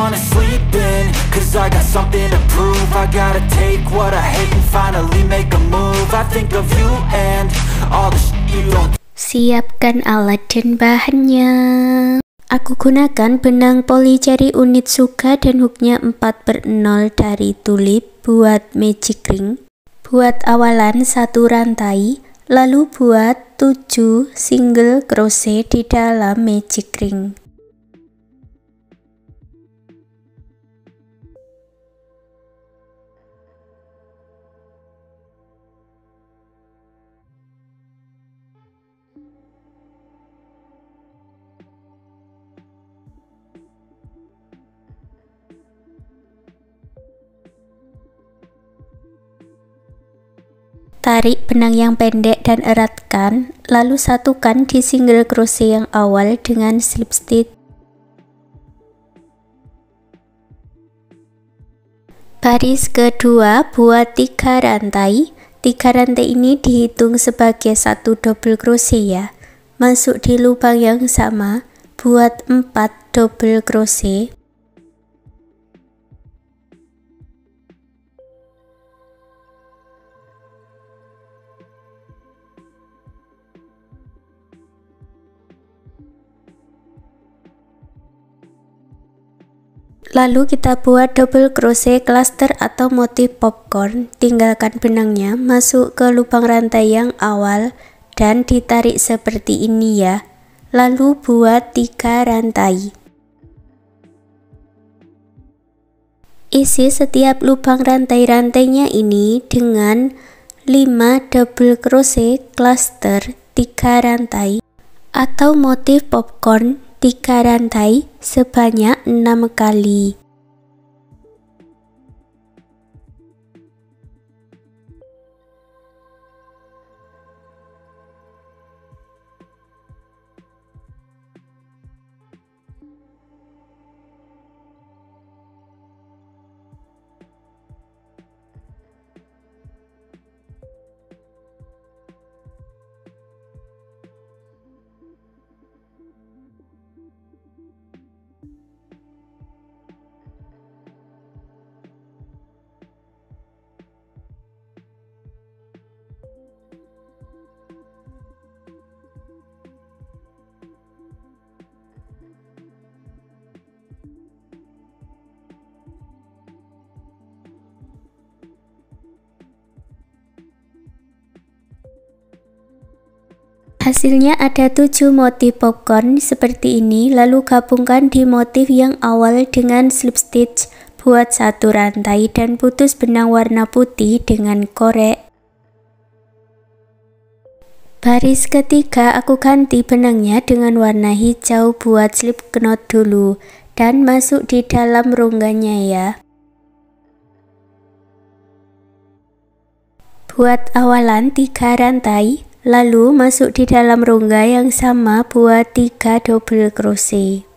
wanna sleep in, cause I got something to prove. I gotta take what I hate and finally make a move. I think of you and all the shit you don't. Siapkan alat dan bahannya. Aku gunakan benang polycherry unit Suga dan hooknya 4/0 dari Tulip buat magic ring. Buat awalan 1 rantai, lalu buat 7 single crochet di dalam magic ring. Tarik benang yang pendek dan eratkan, lalu satukan di single crochet yang awal dengan slip stitch. Baris kedua buat 3 rantai. 3 rantai ini dihitung sebagai 1 double crochet ya. Masuk di lubang yang sama, buat 4 double crochet. Lalu kita buat double crochet cluster atau motif popcorn. Tinggalkan benangnya masuk ke lubang rantai yang awal dan ditarik seperti ini ya. Lalu buat 3 rantai. Isi setiap lubang rantai-rantainya ini dengan 5 double crochet cluster 3 rantai atau motif popcorn 3 rantai sebanyak 6 kali. Hasilnya ada 7 motif popcorn seperti ini, lalu gabungkan di motif yang awal dengan slip stitch, buat 1 rantai dan putus benang warna putih dengan korek. Baris ketiga aku ganti benangnya dengan warna hijau buat slip knot dulu dan masuk di dalam rongganya ya. Buat awalan 3 rantai. Lalu masuk di dalam rongga yang sama buat 3 double crochet.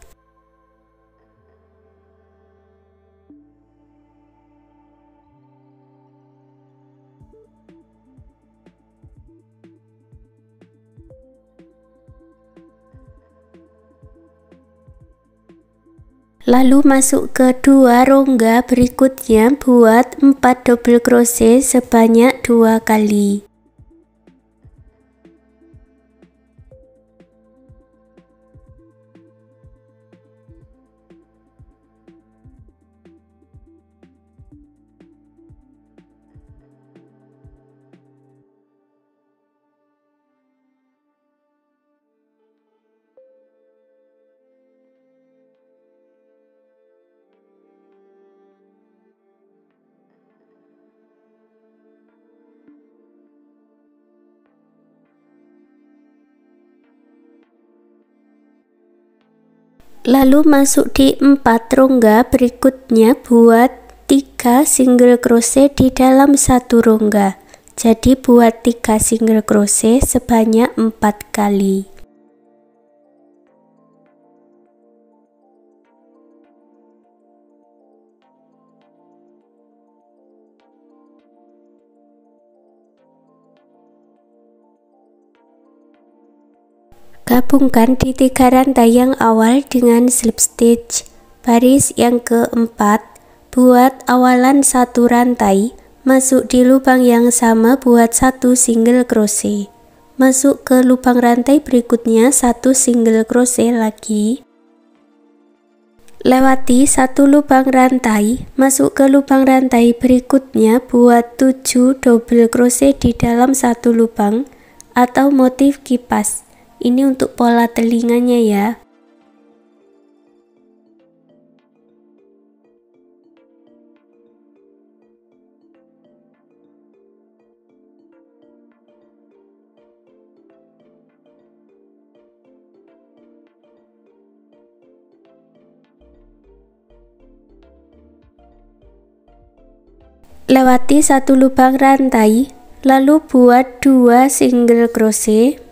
Lalu masuk ke 2 rongga berikutnya buat 4 double crochet sebanyak 2 kali. Lalu masuk di 4 rongga berikutnya buat 3 single crochet di dalam 1 rongga. Jadi buat 3 single crochet sebanyak 4 kali. Gabungkan di 3 rantai yang awal dengan slip stitch. Baris yang keempat, buat awalan satu rantai, masuk di lubang yang sama buat satu single crochet. Masuk ke lubang rantai berikutnya satu single crochet lagi. Lewati satu lubang rantai, masuk ke lubang rantai berikutnya buat 7 double crochet di dalam satu lubang atau motif kipas. Ini untuk pola telinganya ya. Lewati satu lubang rantai, lalu buat 2 single crochet.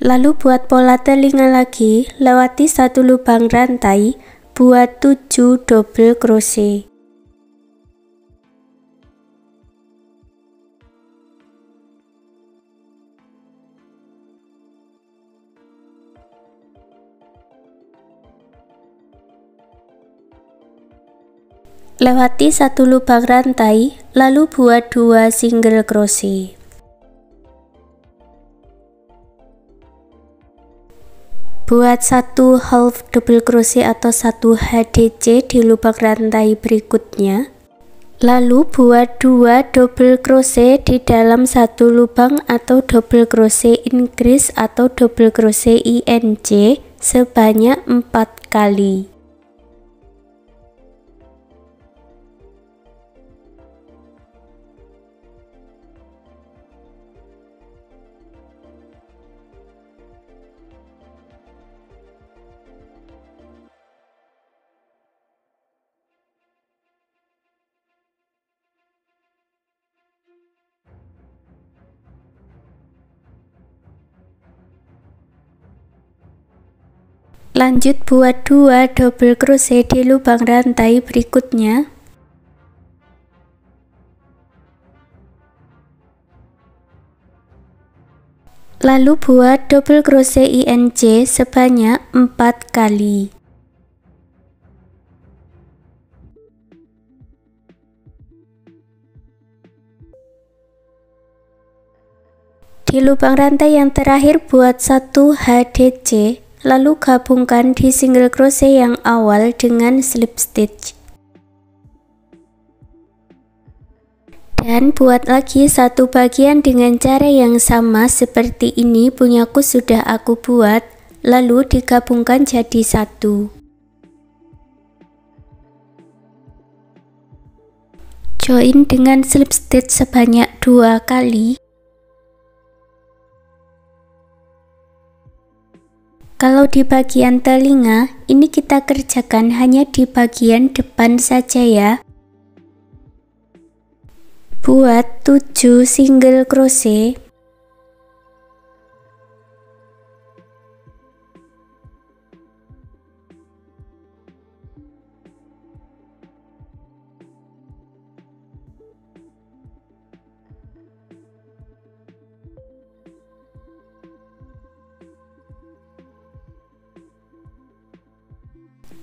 Lalu buat pola telinga lagi, lewati satu lubang rantai, buat 7 double crochet. Lewati satu lubang rantai, lalu buat 2 single crochet. Buat satu half double crochet atau satu HDC di lubang rantai berikutnya. Lalu buat 2 double crochet di dalam satu lubang atau double crochet increase atau double crochet INC sebanyak 4 kali. Lanjut buat 2 double crochet di lubang rantai berikutnya. Lalu buat double crochet INC sebanyak 4 kali. Di lubang rantai yang terakhir buat 1 HDC. Lalu gabungkan di single crochet yang awal dengan slip stitch. Dan buat lagi satu bagian dengan cara yang sama seperti ini, punyaku sudah aku buat, lalu digabungkan jadi satu. Join dengan slip stitch sebanyak 2 kali. Kalau di bagian telinga, ini kita kerjakan hanya di bagian depan saja ya. Buat 7 single crochet.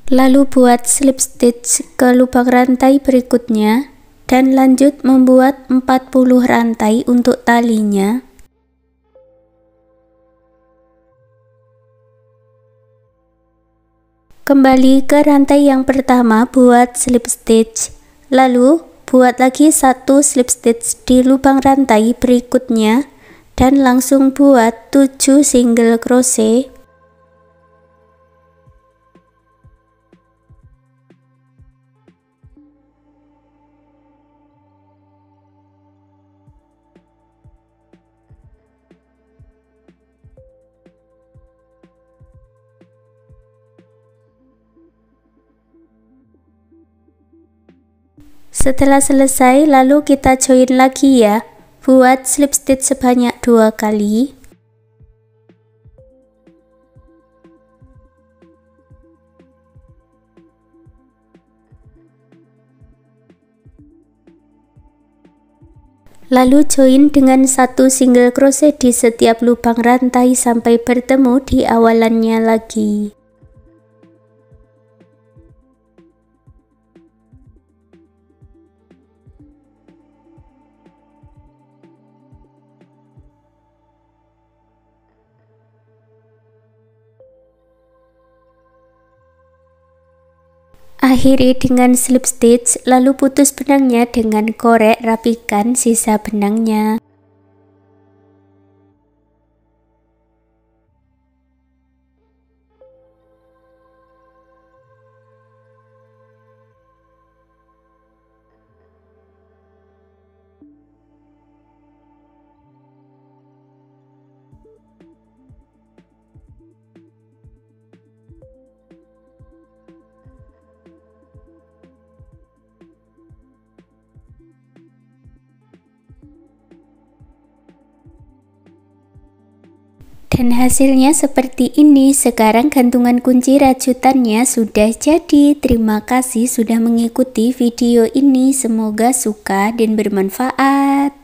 Lalu buat slip stitch ke lubang rantai berikutnya dan lanjut membuat 40 rantai untuk talinya. Kembali ke rantai yang pertama buat slip stitch, lalu buat lagi satu slip stitch di lubang rantai berikutnya dan langsung buat 7 single crochet. Setelah selesai, lalu kita join lagi ya. Buat slip stitch sebanyak 2 kali. Lalu join dengan satu single crochet di setiap lubang rantai sampai bertemu di awalannya lagi. Akhiri dengan slip stitch, lalu putus benangnya dengan korek, rapikan sisa benangnya. Dan hasilnya seperti ini. Sekarang gantungan kunci rajutannya sudah jadi. Terima kasih sudah mengikuti video ini. Semoga suka dan bermanfaat.